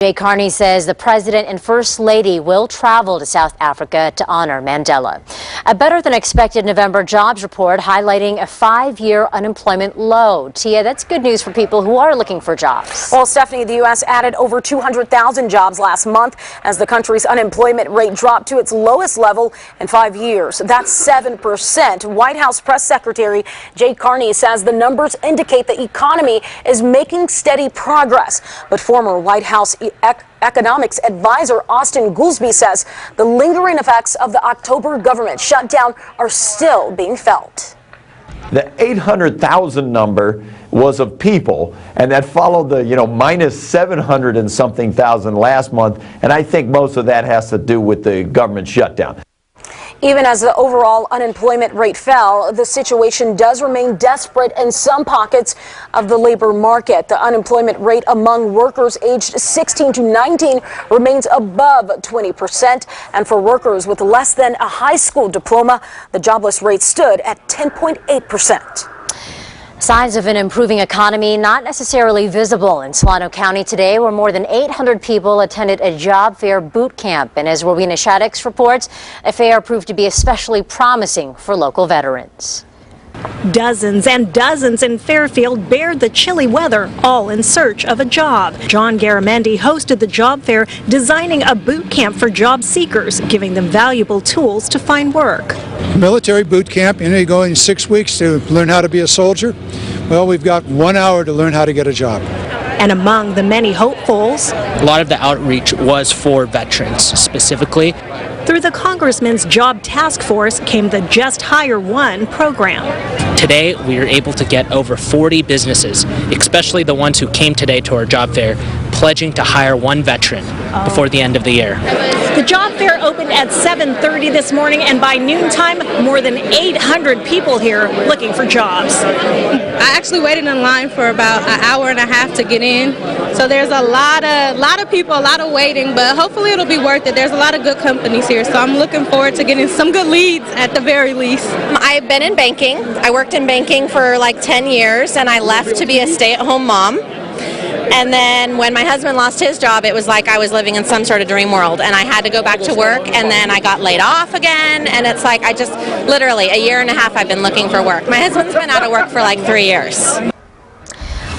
Jay Carney says the president and first lady will travel to South Africa to honor Mandela. A better than expected November jobs report highlighting a 5-year unemployment low. Tia, that's good news for people who are looking for jobs. Well, Stephanie, the U.S. added over 200,000 jobs last month as the country's unemployment rate dropped to its lowest level in 5 years. That's 7%. White House Press Secretary Jay Carney says the numbers indicate the economy is making steady progress. But former White House economics advisor Austin Goolsbee says the lingering effects of the October government shutdown are still being felt. The 800,000 number was of people, and that followed the minus 700 and something thousand last month, and I think most of that has to do with the government shutdown. Even as the overall unemployment rate fell, the situation does remain desperate in some pockets of the labor market. The unemployment rate among workers aged 16 to 19 remains above 20%. And for workers with less than a high school diploma, the jobless rate stood at 10.8%. Signs of an improving economy not necessarily visible in Solano County today, where more than 800 people attended a job fair boot camp. And as Rowena Shaddix reports, the fair proved to be especially promising for local veterans. Dozens and dozens in Fairfield bared the chilly weather, all in search of a job. John Garamendi hosted the job fair, designing a boot camp for job seekers, giving them valuable tools to find work. Military boot camp, you go in 6 weeks to learn how to be a soldier. Well, we've got 1 hour to learn how to get a job. And among the many hopefuls, a lot of the outreach was for veterans specifically. Through the Congressman's Job Task Force came the Just Hire One program. Today, we are able to get over 40 businesses, especially the ones who came today to our job fair, pledging to hire one veteran before the end of the year. The job fair opened at 7:30 this morning, and by noontime, more than 800 people here looking for jobs. I actually waited in line for about an hour and a half to get in, so there's a lot of people, a lot of waiting, but hopefully it'll be worth it. There's a lot of good companies here, so I'm looking forward to getting some good leads at the very least. I've been in banking. I worked in banking for like 10 years, and I left to be a stay-at-home mom. And then when my husband lost his job, it was like I was living in some sort of dream world, and I had to go back to work, and then I got laid off again, and it's like I just literally a year and a half I've been looking for work. My husband's been out of work for like 3 years.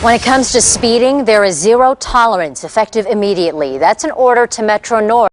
When it comes to speeding, there is zero tolerance effective immediately. That's an order to Metro North.